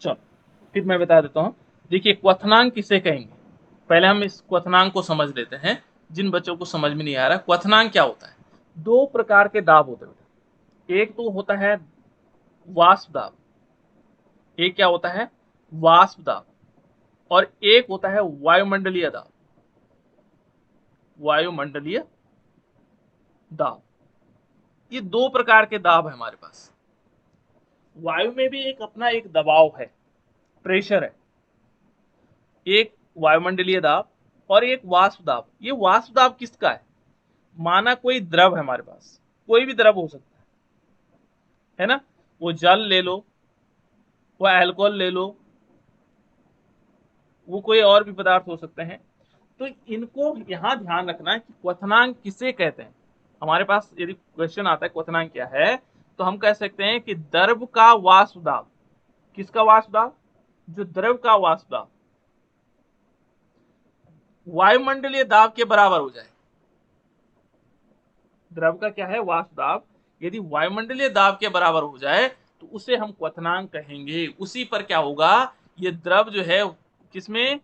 चलो फिर मैं बता देता हूँ। देखिए क्वथनांक किसे कहेंगे, पहले हम इस क्वथनांक को समझ लेते हैं। जिन बच्चों को समझ में नहीं आ रहा क्वथनांक क्या होता है, दो प्रकार के दाब होते हैं। एक तो होता है वाष्प दाब, एक क्या होता है वाष्प दाब, और एक होता है वायुमंडलीय दाब। वायुमंडलीय दाब, ये दो प्रकार के दाब है हमारे पास। वायु में भी एक अपना एक दबाव है, प्रेशर है, एक वायुमंडलीय दाब और एक वाष्प दाब। ये वाष्प दाब किसका है, माना कोई द्रव है हमारे पास, कोई भी द्रव हो सकता है ना, वो जल ले लो, वो अल्कोहल ले लो, वो कोई और भी पदार्थ हो सकते हैं। तो इनको यहां ध्यान रखना है कि क्वथनांक किसे कहते हैं। हमारे पास यदि क्वेश्चन आता है क्वथनांक क्या है, तो हम कह सकते हैं कि द्रव का वाष्प दाब। किसका वाष्प दाब, जो द्रव का वाष्प दाब वायुमंडलीय दाब के बराबर हो जाए। द्रव का क्या है वाष्प दाब, यदि वायुमंडलीय दाब के बराबर हो जाए तो उसे हम क्वथनांक कहेंगे। उसी पर क्या होगा, ये द्रव जो है किसमें,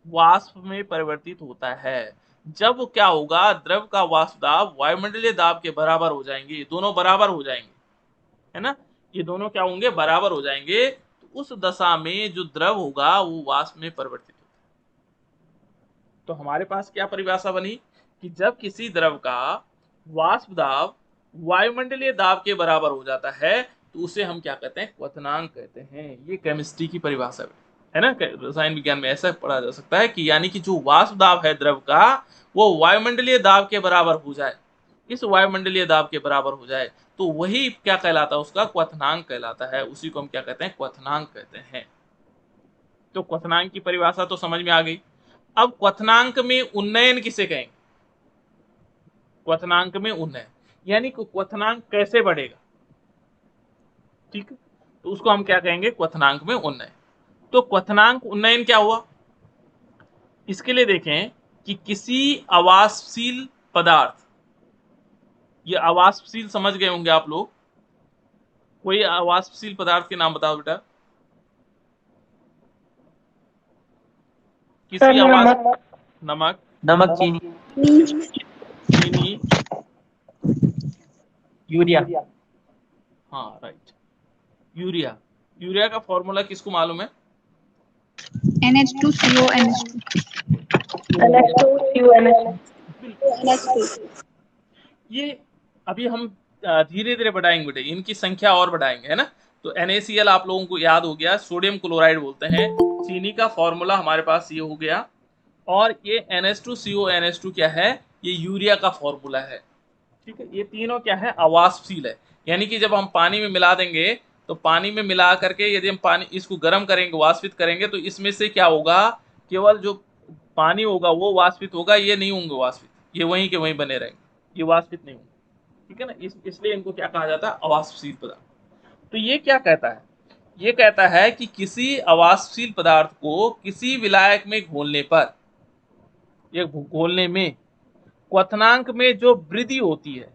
वाष्प में परिवर्तित होता है। जब क्या होगा, द्रव का वाष्प दाब वायुमंडलीय दाब के बराबर हो जाएंगे, ये दोनों बराबर हो जाएंगे, है ना, ये दोनों क्या होंगे, बराबर हो जाएंगे। तो उस दशा में जो द्रव होगा वो वाष्प में परिवर्तित होगा। तो हमारे पास क्या परिभाषा बनी कि जब किसी द्रव का वाष्प दाब वायुमंडलीय दाब के बराबर हो जाता है तो उसे हम क्या कहते हैं, क्वथनांक कहते हैं। ये केमिस्ट्री की परिभाषा है ना, रसायन विज्ञान में ऐसा पढ़ा जा सकता है कि यानी कि जो वाष्प दाब है द्रव का, वो वायुमंडलीय दाब के बराबर हो जाए, इस वायुमंडलीय दाब के बराबर हो जाए, तो वही क्या कहलाता है, उसका क्वथनांक कहलाता है। उसी को हम क्या कहते हैं, क्वथनांक कहते हैं। तो क्वथनांक की परिभाषा तो समझ में आ गई। अब क्वथनांक में उन्नयन किसे कहेंगे, क्वथनांक में उन्नयन, यानी कि क्वथनांक कैसे बढ़ेगा, ठीक है, तो उसको हम क्या कहेंगे, क्वथनांक में उन्नयन। तो क्वथनांक उन्नयन क्या हुआ, इसके लिए देखें कि किसी अवाष्पशील पदार्थ, ये अवाष्पशील समझ गए होंगे आप लोग, कोई अवाष्पशील पदार्थ के नाम बताओ बेटा। सर किसी आवास, नमक। नमक, नमक, चीनी, चीनी, यूरिया। हाँ राइट, यूरिया। यूरिया का फॉर्मूला किसको मालूम है, NH2CO NH2। NH2CuNH। ये अभी हम धीरे धीरे बढ़ाएंगे बेटे, इनकी संख्या और बढ़ाएंगे, है ना। तो NaCl आप लोगों को याद हो गया, सोडियम क्लोराइड बोलते हैं। चीनी का फॉर्मूला हमारे पास ये हो गया, और ये NH2CO NH2 क्या है, ये यूरिया का फॉर्मूला है, ठीक है। ये तीनों क्या है, अवाष्पशील है, यानी कि जब हम पानी में मिला देंगे, तो पानी में मिला करके यदि हम पानी इसको गर्म करेंगे, वाष्पित करेंगे, तो इसमें से क्या होगा, केवल जो पानी होगा वो वाष्पित होगा, ये नहीं होंगे वाष्पित, ये वहीं के वहीं बने रहेंगे, ये वाष्पित नहीं होंगे, ठीक है ना। इसलिए इनको क्या कहा जाता है, अवाष्पशील पदार्थ। तो ये क्या कहता है, ये कहता है कि किसी अवाष्पशील पदार्थ को किसी विलायक में घोलने पर, ये घोलने में क्वथनांक में जो वृद्धि होती है,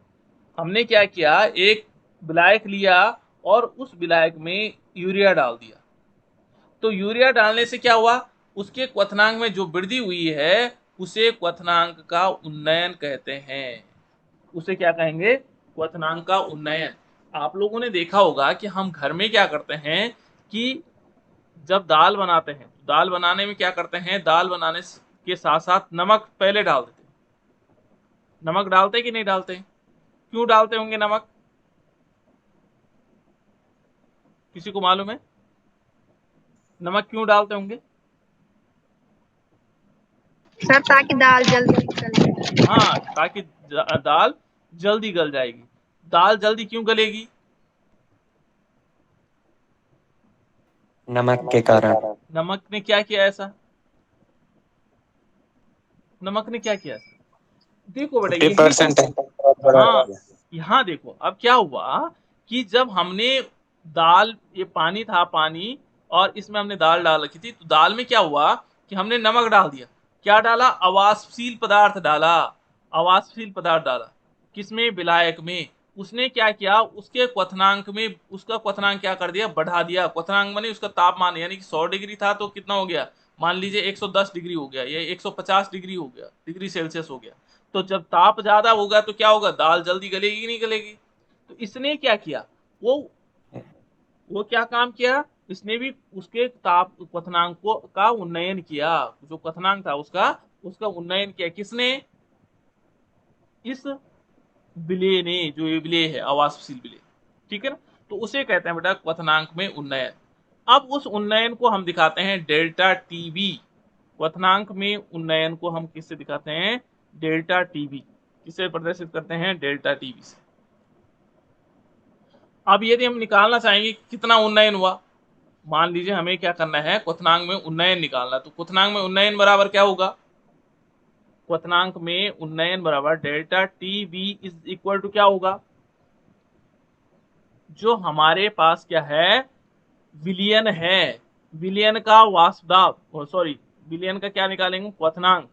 हमने क्या किया, एक विलायक लिया और उस विलायक में यूरिया डाल दिया, तो यूरिया डालने से क्या हुआ, उसके क्वथनांक में जो वृद्धि हुई है उसे क्वथनांक का उन्नयन कहते हैं। उसे क्या कहेंगे, क्वथनांक का उन्नयन। आप लोगों ने देखा होगा कि हम घर में क्या करते हैं कि जब दाल बनाते हैं, दाल बनाने में क्या करते हैं, दाल बनाने के साथ साथ नमक पहले डाल देते हैं। नमक डालते कि नहीं डालते, क्यों डालते होंगे नमक, किसी को मालूम है, नमक क्यों डालते होंगे। सर ताकि दाल जल्दी गल जाए। हाँ, ताकि दाल जल्दी गल जाएगी। दाल जल्दी क्यों गलेगी, नमक के कारण। नमक ने क्या किया ऐसा, नमक ने क्या किया ऐसा, देखो बेटा यही तो, 50% बढ़ा हाँ दिया। यहाँ देखो अब क्या हुआ कि जब हमने दाल, ये पानी था पानी, और इसमें हमने दाल डाल रखी थी, तो दाल में क्या हुआ कि हमने नमक डाल दिया, क्या डाला, अवाष्पशील पदार्थ डाला, अवाष्पशील पदार्थ डाला, किसमें, विलायक में। उसने क्या किया, उसके क्वथनांक में उसका क्वथनांक क्या कर दिया, बढ़ा दिया। क्वथनांक माने उसका तापमान, यानी कि 100 डिग्री था तो कितना हो गया, मान लीजिए 110 डिग्री हो गया, ये 150 डिग्री हो गया, डिग्री सेल्सियस हो गया। तो जब ताप ज्यादा होगा तो क्या होगा, दाल जल्दी गलेगी नहीं गलेगी। तो इसने क्या किया, वो क्या काम किया, इसने भी उसके ताप क्वथनांक को का उन्नयन किया। जो क्वथनांक था उसका उसका उन्नयन किया किसने, इस विलेय ने, जो ये विलेय है अवाष्पशील विलेय, ठीक है ना। तो उसे कहते हैं बेटा क्वथनांक में उन्नयन। अब उस उन्नयन को हम दिखाते हैं डेल्टा टीबी। क्वथनांक में उन्नयन को हम किससे दिखाते हैं, डेल्टा टीबी। किससे प्रदर्शित करते हैं, डेल्टा टीबी से। अब यदि हम निकालना चाहेंगे कितना उन्नयन हुआ, मान लीजिए हमें क्या करना है, क्वथनांक में उन्नयन निकालना। तो क्वथनांक में उन्नयन बराबर क्या होगा, क्वथनांक में उन्नयन बराबर delta T B is equal to क्या होगा, जो हमारे पास क्या है, विलियन है, विलियन का वाष्प दाब, सॉरी विलियन का क्या निकालेंगे, क्वथनांक।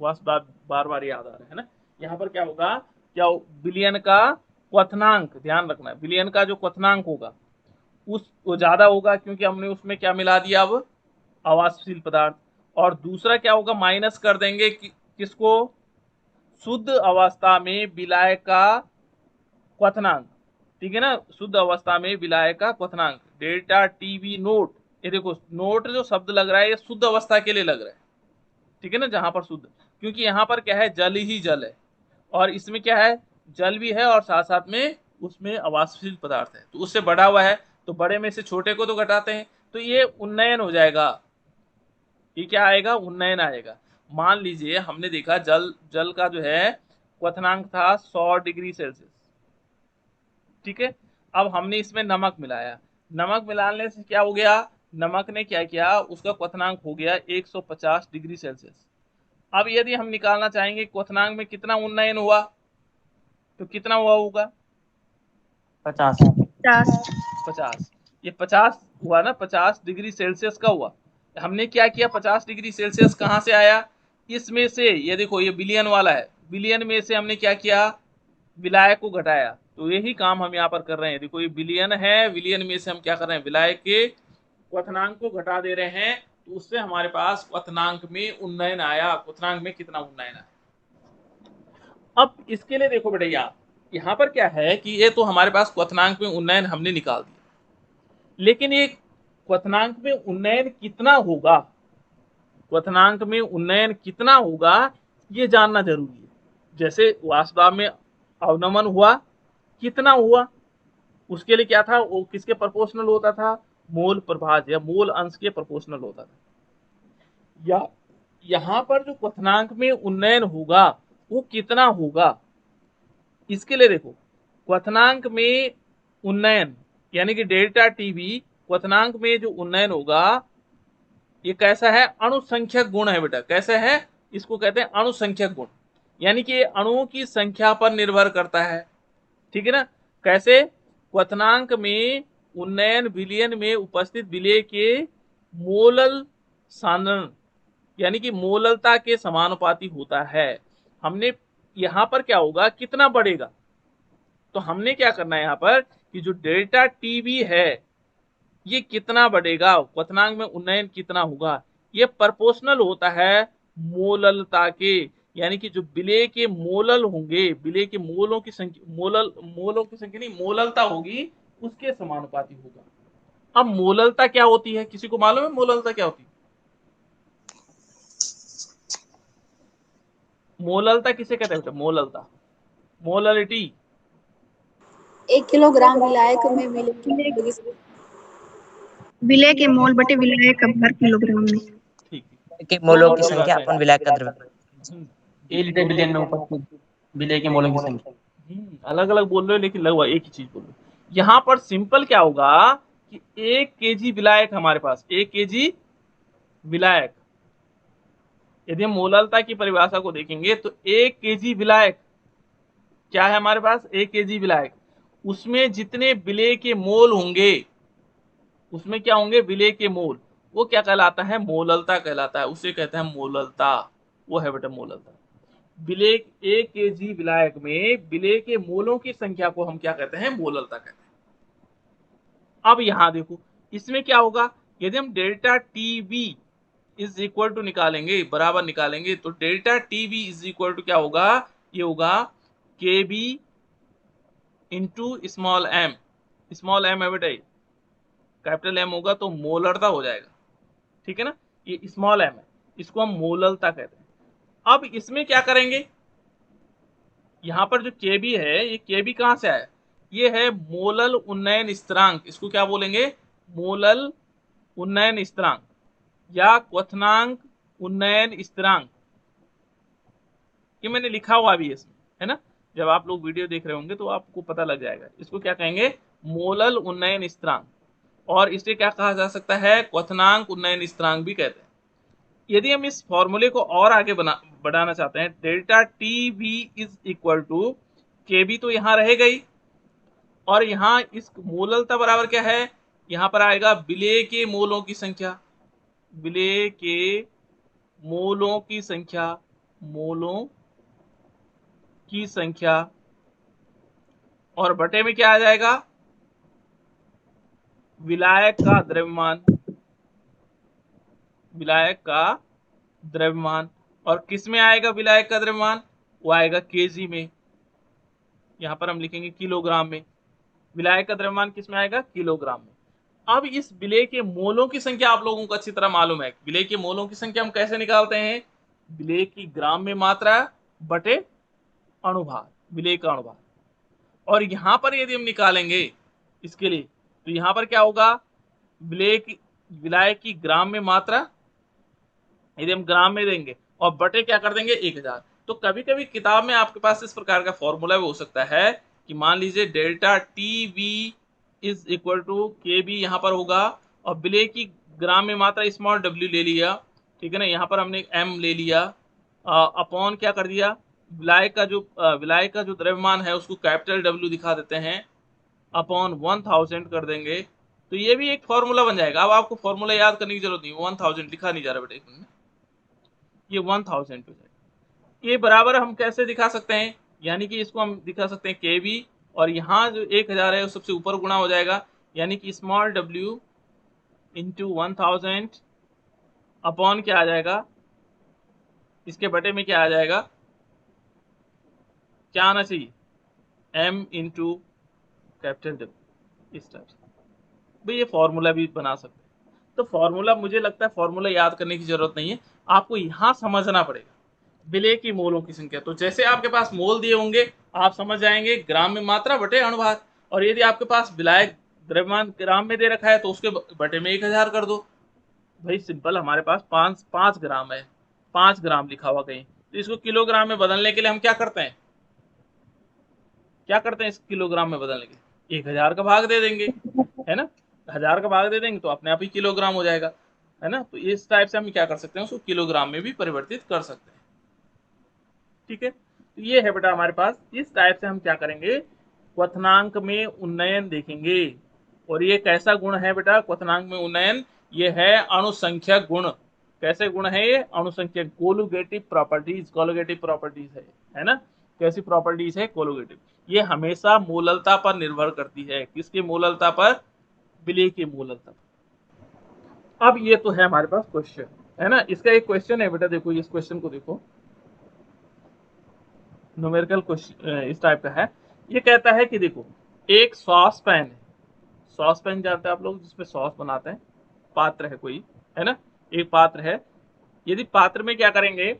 वाष्प दाब बार बार याद आ रहा है ना। यहाँ पर क्या होगा, क्या विलियन का क्वथनांक, ध्यान रखना विलियन का जो क्वथनांक होगा उस वो ज्यादा होगा, क्योंकि हमने उसमें क्या मिला दिया, अब अवाष्पशील पदार्थ। और दूसरा क्या होगा, माइनस कर देंगे किसको, शुद्ध अवस्था में विलाय का क्वथनांक, ठीक है ना। शुद्ध अवस्था में विलाय का क्वथनांक डेल्टा टीबी नोट। ये देखो नोट जो शब्द लग रहा है ये शुद्ध अवस्था के लिए लग रहा है, ठीक है ना, जहां पर शुद्ध, क्योंकि यहाँ पर क्या है, जल ही जल है, और इसमें क्या है, जल भी है और साथ साथ में उसमें अवाष्पशील पदार्थ है, तो उससे बढ़ा हुआ है, तो बड़े में से छोटे को तो घटाते हैं, तो ये उन्नयन हो जाएगा। ये क्या आएगा, उन्नयन आएगा। मान लीजिए हमने देखा जल जल का जो है क्वथनांक था 100 डिग्री सेल्सियस, ठीक है। अब हमने इसमें नमक मिलाया, नमक मिलाने से क्या हो गया, नमक ने क्या किया, उसका क्वथनांक हो गया 150 डिग्री सेल्सियस। अब यदि हम निकालना चाहेंगे क्वथनांक में कितना उन्नयन हुआ, तो कितना हुआ होगा, 50। 50। 50। ये 50 हुआ ना, 50 डिग्री सेल्सियस का हुआ। हमने क्या किया, 50 डिग्री सेल्सियस कहाँ से आया, इसमें से, ये देखो ये विलियन वाला है, विलियन में से हमने क्या किया, विलाय को घटाया। तो यही काम हम यहाँ पर कर रहे हैं, देखो ये विलियन है, विलियन में से हम क्या कर रहे हैं, विलाय के क्वथनांक को घटा दे रहे हैं, तो उससे हमारे पास क्वथनांक में उन्नयन आया। क्वथनांक में कितना उन्नयन आया। अब इसके लिए देखो बेटा यहाँ पर क्या है कि ये तो हमारे पास क्वथनांक में उन्नयन हमने निकाल दिया, लेकिन ये क्वथनांक में उन्नयन कितना होगा, क्वथनांक में उन्नयन कितना होगा ये जानना जरूरी है। जैसे वाष्प दाब में अवनमन हुआ, कितना हुआ, उसके लिए क्या था, वो किसके प्रोपोर्शनल होता था, मोल प्रभाज या मोल अंश के प्रोपोर्शनल होता था। या यहाँ पर जो क्वथनांक में उन्नयन होगा वो कितना होगा, इसके लिए देखो क्वथनांक में उन्नयन यानी कि डेल्टा टीबी, क्वथनांक में जो उन्नयन होगा ये कैसा है, अणुसंख्यक गुण है बेटा। कैसे है, इसको कहते हैं अणुसंख्यक गुण, यानी कि अणुओं की संख्या पर निर्भर करता है, ठीक है ना। कैसे, क्वथनांक में उन्नयन विलयन में उपस्थित विलेय के मोलल सांद्रण यानी कि मोललता के समानुपाती होता है। हमने यहां पर क्या होगा, कितना बढ़ेगा, तो हमने क्या करना है यहाँ पर कि जो डेल्टा टीबी है ये कितना बढ़ेगा, क्वथनांक में उन्नयन कितना होगा, ये प्रोपोर्शनल होता है मोललता के, यानी कि जो विलेय के मोलल होंगे, विलेय के मोलों की संख्या, मोलों की संख्या नहीं, मोललता होगी उसके समानुपाती होगा। अब मोललता क्या होती है, किसी को मालूम है मोललता क्या होती है, मोललता किसे कहते हैं बेटा, मोललता, मोललिटी। 1 किलोग्राम विलायक में विलेय के मोल बटे विलाय का भर किलोग्राम में। ठीक के मोलों की संख्या अपन विलायक का द्रव्यमान। 1 लीटर विलियन में उपस्थित विलेय के मोलों की संख्या। अलग अलग बोल रहे हो लेकिन लगभग एक ही चीज बोल रहे हो। यहाँ पर सिंपल क्या होगा कि 1 केजी विलायक हमारे पास, 1 केजी विलायक, यदि हम मोललता की परिभाषा को देखेंगे तो 1 केजी विलायक क्या है हमारे पास, 1 केजी विलायक, उसमें जितने विलेय के मोल होंगे, उसमें क्या होंगे, विलेय के मोल, वो क्या कहलाता है, मोललता कहलाता है, उसे कहते हैं मोललता, वो है बेटा मोललता। विलेय 1 kg विलायक में विलेय के मोलों की संख्या को हम क्या कहते हैं? मोललता कहते हैं। अब यहां देखो इसमें क्या होगा, यदि हम delta TB is equal to निकालेंगे, बराबर निकालेंगे, तो delta TB is equal to क्या होगा? ये होगा K B into small M. Small M है बेटा, कैपिटल एम होगा तो मोलरता हो जाएगा, ठीक है ना। ये स्मॉल एम है, इसको हम मोललता कहते हैं। अब इसमें क्या करेंगे, यहां पर जो केबी है, ये केबी कहां से आया? ये है मोलल उन्नयन स्थिरांक। इसको क्या बोलेंगे? मोलल उन्नयन स्थिरांक या क्वथनांक उन्नयन स्थिरांक। ये मैंने लिखा हुआ भी है इसमें, है ना। जब आप लोग वीडियो देख रहे होंगे तो आपको पता लग जाएगा। इसको क्या कहेंगे? मोलल उन्नयन स्थिरांक, और इसे क्या कहा जा सकता है? क्वथनांक उन्नयन स्थिरांक भी कहते हैं। यदि हम इस फॉर्मूले को और आगे बढ़ाना चाहते हैं, delta T V is equal to K B, तो यहां रहेगा ही, और यहां इस मोललता बराबर क्या है? यहां पर आएगा विलेय के मोलों की संख्या, विलेय के मोलों की संख्या, मोलों की संख्या, और बटे में क्या आ जाएगा? विलायक का द्रव्यमान, विलायक का द्रव्यमान। और किस में आएगा विलायक का द्रव्यमान? वो आएगा केजी में, यहां पर हम लिखेंगे किलोग्राम में। विलायक का द्रव्यमान किस में आएगा? किलोग्राम में। अब इस विलेय के मोलों की संख्या आप लोगों को अच्छी तरह मालूम है। विलेय के मोलों की संख्या हम कैसे निकालते हैं? विलेय की ग्राम में मात्रा बटे अणुभार, विलेय का अणुभार। और यहां पर यदि हम निकालेंगे इसके लिए, तो यहां पर क्या होगा? विलायक की ग्राम में मात्रा यदि हम ग्राम में देंगे और बटे क्या कर देंगे? 1000। तो कभी कभी किताब में आपके पास इस प्रकार का फॉर्मूला भी हो सकता है कि मान लीजिए delta T V is equal to K B यहां पर होगा, और विलेय की ग्राम में मात्रा स्मॉल डब्ल्यू ले लिया, ठीक है ना। यहाँ पर हमने एम ले लिया, अपॉन क्या कर दिया? विलायक का जो द्रव्यमान है उसको कैपिटल डब्ल्यू दिखा देते हैं, अपॉन 1000 कर देंगे, तो ये भी एक फॉर्मूला बन जाएगा। अब आपको फॉर्मूला याद करने की जरूरत नहीं, 1000 लिखा नहीं जा रहा बेटा, ये 1000 हो जाएगा। ये बराबर हम कैसे दिखा सकते हैं? यानी कि इसको हम दिखा सकते हैं के बी, और यहाँ जो 1000 है वो सबसे ऊपर गुणा हो जाएगा, यानी कि स्मॉल डब्ल्यू इंटू 1000 अपॉन क्या आ जाएगा? इसके बटे में क्या आ जाएगा? क्या आना चाहिए? एम इंटू कैपिटल डब्ल्यू, इस टाइप से भाई ये फॉर्मूला भी बना सकते हैं। तो फॉर्मूला, मुझे लगता है फॉर्मूला याद करने की जरूरत नहीं है, आपको यहां समझना पड़ेगा विलेय की मोलों की संख्या। तो जैसे आपके पास मोल दिए होंगे आप समझ जाएंगे ग्राम में मात्रा बटे अणुभार, और यदि आपके पास विलायक द्रव्यमान ग्राम में दे रखा है तो उसके बटे में 1000 कर दो। भाई सिंपल, हमारे पास 5 ग्राम है, 5 ग्राम लिखा हुआ कहीं, तो इसको किलोग्राम में बदलने के लिए हम क्या करते हैं? क्या करते हैं इस किलोग्राम में बदलने के लिए? 1000 का भाग दे देंगे, है ना। 1000 का भाग दे देंगे तो अपने आप ही किलोग्राम हो जाएगा, है ना। तो इस टाइप से हम क्या कर सकते हैं? उसको किलोग्राम में भी परिवर्तित कर सकते हैं, ठीक है। तो ये है बेटा हमारे पास, इस टाइप से हम क्या करेंगे? क्वथनांक में उन्नयन देखेंगे। और ये कैसा गुण है बेटा क्वथनांक में उन्नयन? ये है अणुसंख्यक गुण। कैसे गुण है ये? अणुसंख्यक, कोलुगेटिव प्रॉपर्टीज, कोलुगेटिव प्रॉपर्टीज है ना। कैसी प्रॉपर्टीज है? कोलुगेटिव। ये हमेशा मोललता पर निर्भर करती है। किसकी मोललता पर? विलेय की मोललता पर। अब ये तो है हमारे पास क्वेश्चन, है ना। इसका एक क्वेश्चन है बेटा, देखो इस क्वेश्चन को देखो, न्यूमेरिकल क्वेश्चन इस टाइप का है। ये कहता है कि देखो एक सॉस पैन है, सॉस पैन जानते हैं आप लोग, जिसमें सॉस बनाते हैं, पात्र है कोई, है ना। एक पात्र है, यदि पात्र में क्या करेंगे?